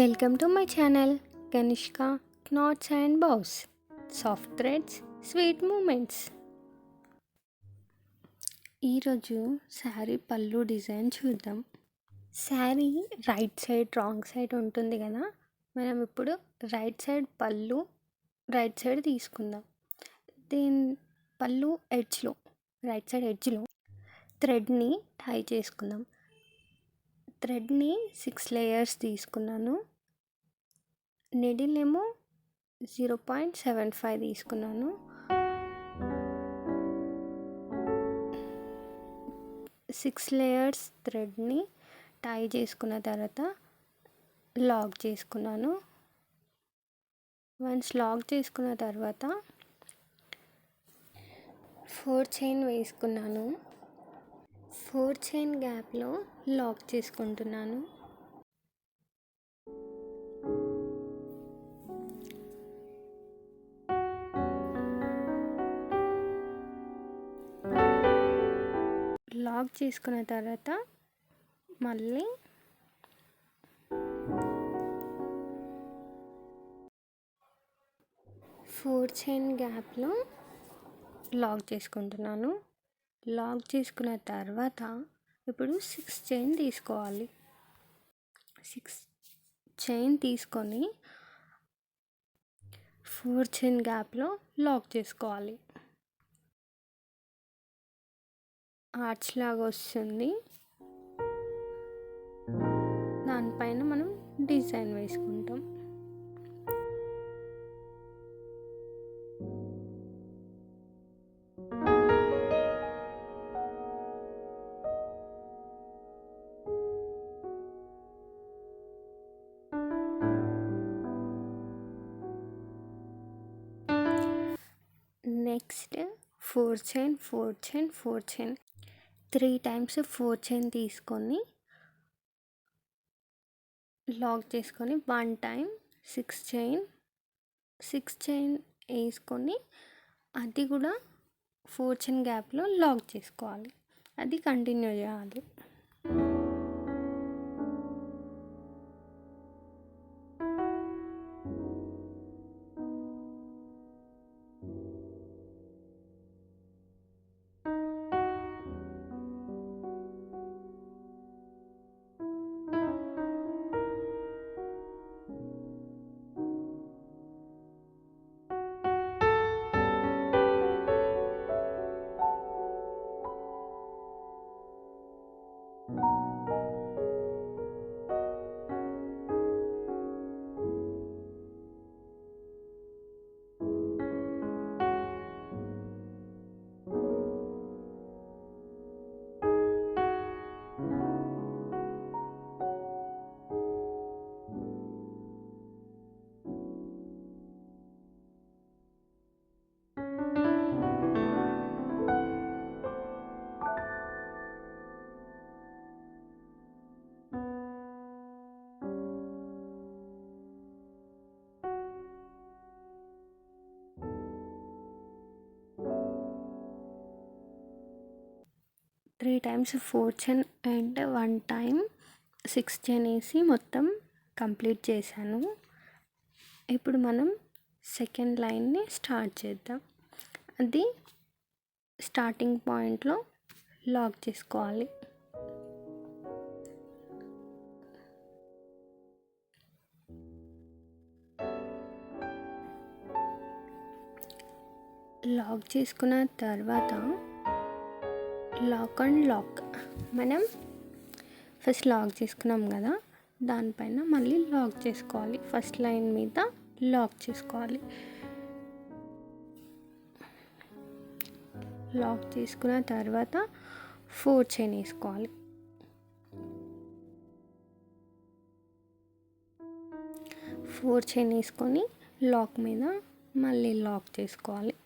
Welcome to my channel Kanishka knots and bows, soft threads, sweet moments. ఈరోజు శారీ పళ్ళు design చూద్దాం. Sari right side wrong side ఉంటుంది కదా, మనం ఇప్పుడు రైట్ సైడ్ పళ్ళు రైట్ సైడ్ తీసుకుందాం. దీని పళ్ళు ఎడ్జ్లో రైట్ సైడ్ ఎడ్జ్లో థ్రెడ్ని టై చేసుకుందాం. థ్రెడ్ని 6 లేయర్స్ తీసుకున్నాను. నిడిల్ ఏమో 0.75 తీసుకున్నాను. 6 లేయర్స్ థ్రెడ్ని టై చేసుకున్న తర్వాత లాక్ చేసుకున్నాను. వన్స్ లాక్ చేసుకున్న తర్వాత 4 చైన్ వేసుకున్నాను. 4 చైన్ గ్యాప్లో లాక్ చేసుకుంటున్నాను. లాక్ చేసుకున్న తర్వాత మళ్ళీ 4 చైన్ గ్యాప్లో లాక్ చేసుకుంటున్నాను. లాక్ చేసుకున్న తర్వాత ఇప్పుడు 6 చైన్ తీసుకోవాలి. 6 చైన్ తీసుకొని 4 చైన్ గ్యాప్లో లాక్ చేసుకోవాలి. ఆర్చ్ లాగా వస్తుంది. దానిపైన మనం డిజైన్ వేసుకుంటాం. Next 4 chain 4 chain 4 chain 3 times 4 chain తీసుకొని లాక్ చేసుకొని 1 టైం 6 చైన్ వేసుకొని అది కూడా 4 చైన్ గ్యాప్లో లాక్ చేసుకోవాలి. అది కంటిన్యూ చేయాలి. Three times 4 chain and 1 time 6 chain వేసి మొత్తం కంప్లీట్ చేశాను. ఇప్పుడు మనం సెకండ్ లైన్ని స్టార్ట్ చేద్దాం. అది స్టార్టింగ్ పాయింట్లో లాక్ చేసుకోవాలి. లాక్ చేసుకున్న తర్వాత లాక్ అండ్ లాక్ మనం ఫస్ట్ లాక్ చేసుకున్నాం కదా, దానిపైన మళ్ళీ లాక్ చేసుకోవాలి. ఫస్ట్ లైన్ మీద లాక్ చేసుకోవాలి. లాక్ చేసుకున్న తర్వాత 4 చైన్ వేసుకోవాలి. 4 చైన్ వేసుకొని లాక్ మీద మళ్ళీ లాక్ చేసుకోవాలి.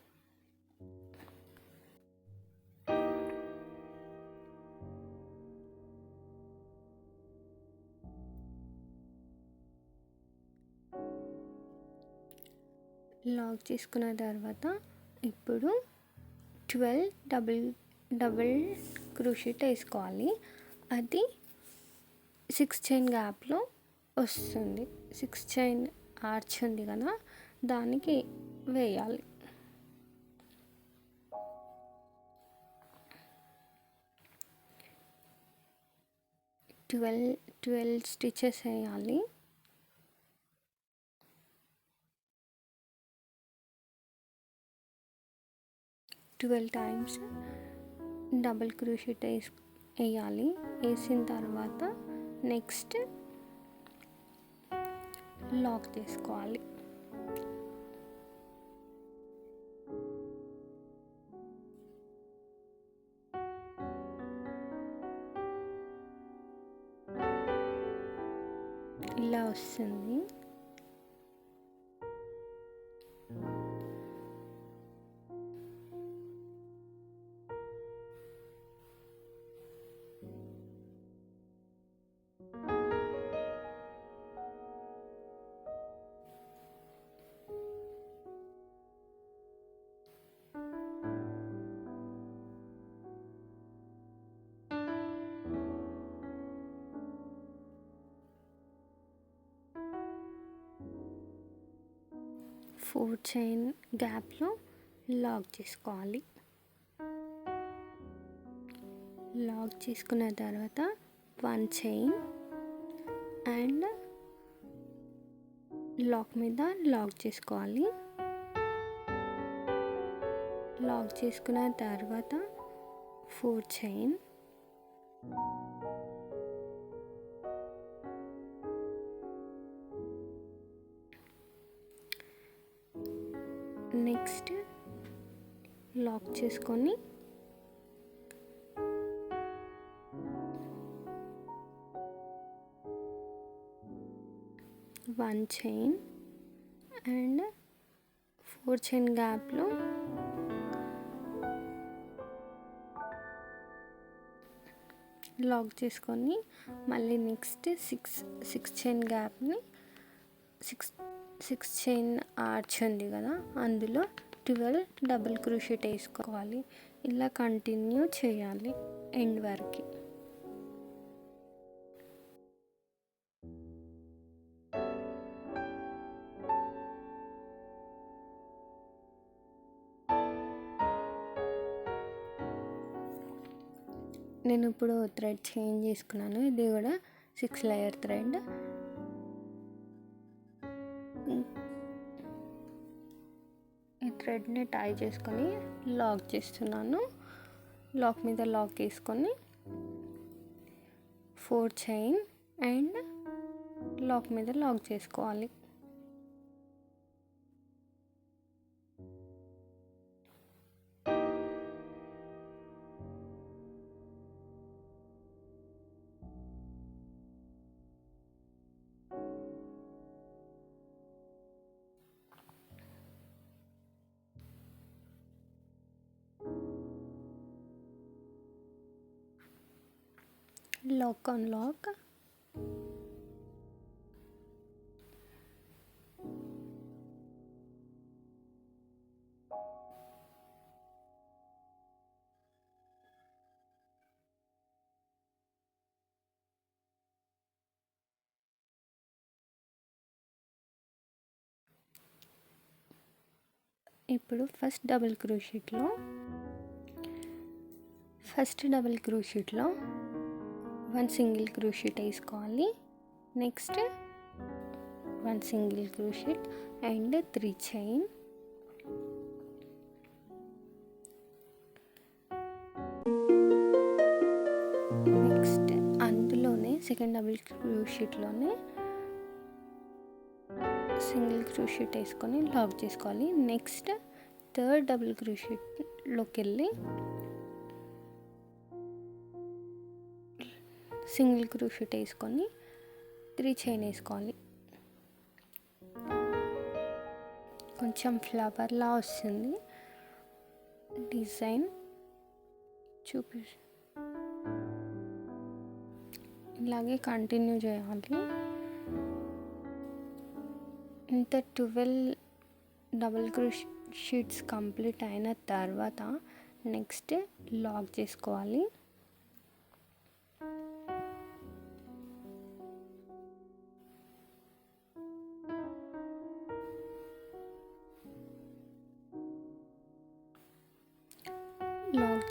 లాక్ చేసుకున్న తర్వాత ఇప్పుడు 12 డబుల్ క్రోషెట్ వేసుకోవాలి. అది 6 చైన్ గ్యాప్లో వస్తుంది. 6 చైన్ ఆర్చ్ ఉంది కదా, దానికి వేయాలి. 12 స్టిచెస్ వేయాలి. టైమ్స్ డబుల్ క్రోషెట్ వేయాలి. వేసిన తర్వాత నెక్స్ట్ లాక్ చేసుకోవాలి. ఇలా వస్తుంది. ఫోర్ చైన్ గ్యాప్లో లాక్ చేసుకోవాలి. లాక్ చేసుకున్న తర్వాత 1 చైన్ అండ్ లాక్ మీద లాక్ చేసుకోవాలి. లాక్ చేసుకున్న తర్వాత 4 చైన్, నెక్స్ట్ లాక్ చేసుకొని 1 చైన్ అండ్ 4 చైన్ గ్యాప్లో లాక్ చేసుకొని మళ్ళీ నెక్స్ట్ 6 చైన్ గ్యాప్ని 6 చైన్ ఆర్చ్ ఉంది కదా, అందులో 12 డబుల్ క్రోషెట్ వేసుకోవాలి. ఇలా కంటిన్యూ చేయాలి ఎండ్ వరకు. నేను ఇప్పుడు థ్రెడ్ చేంజ్ చేసుకున్నాను. ఇది కూడా 6 లేయర్ థ్రెడ్. ఈ థ్రెడ్ని టై చేసుకొని లాక్ చేస్తున్నాను. లాక్ మీద లాక్ వేసుకొని 4 చైన్ అండ్ లాక్ మీద లాక్ చేసుకోవాలి. Lock on lock. ఇప్పుడు ఫస్ట్ డబుల్ క్రోషెట్లో 1 సింగిల్ క్రోషెట్ వేసుకోవాలి. Next 1 single crochet and 3 chain. Next అందులోనే సెకండ్ డబుల్ క్రోషెట్లోనే సింగిల్ క్రోషెట్ వేసుకొని లాక్ చేసుకోవాలి. నెక్స్ట్ థర్డ్ డబుల్ క్రోషెట్లోకి వెళ్ళి సింగిల్ క్రోషెట్ వేసుకొని 3 చైన్ వేసుకోవాలి. కొంచెం ఫ్లవర్లా వస్తుంది డిజైన్. ఇలాగే కంటిన్యూ చేయాలి. ఇంత 12 డబుల్ క్రోషెట్స్ కంప్లీట్ అయిన తర్వాత నెక్స్ట్ లాక్ చేసుకోవాలి.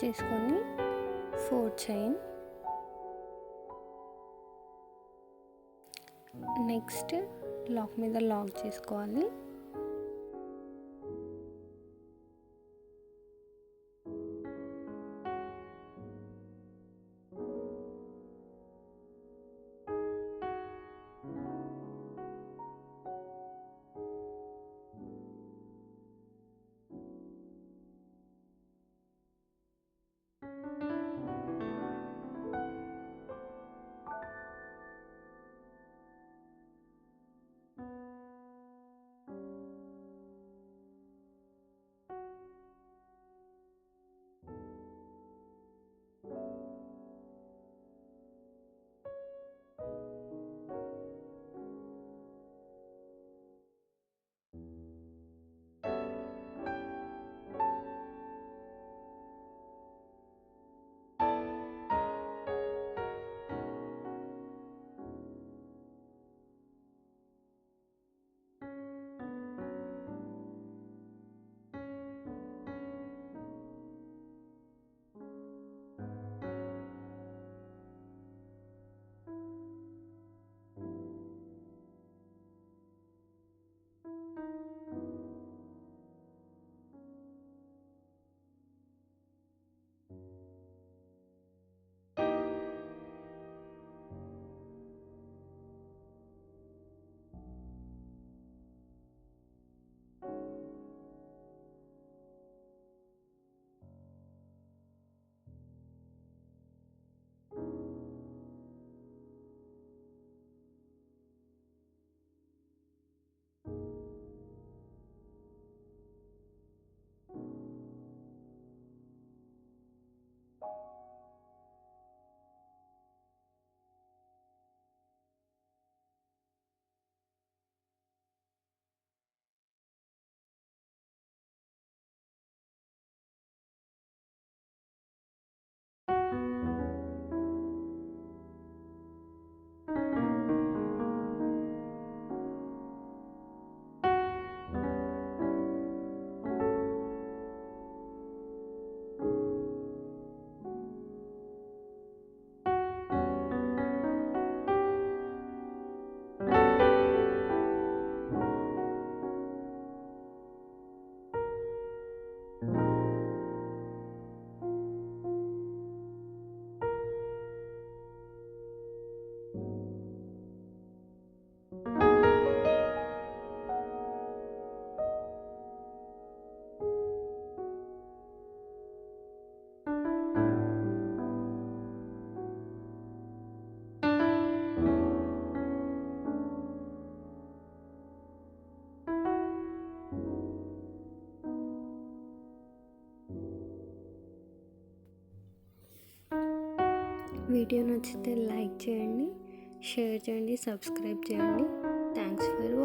చేసుకొని 4 చైన్. నెక్స్ట్ లాక్ మీద లాక్ చేసుకోవాలి. వీడియో నచ్చితే లైక్ చేయండి, షేర్ చేయండి, సబ్స్క్రైబ్ చేయండి. Thanks for watching.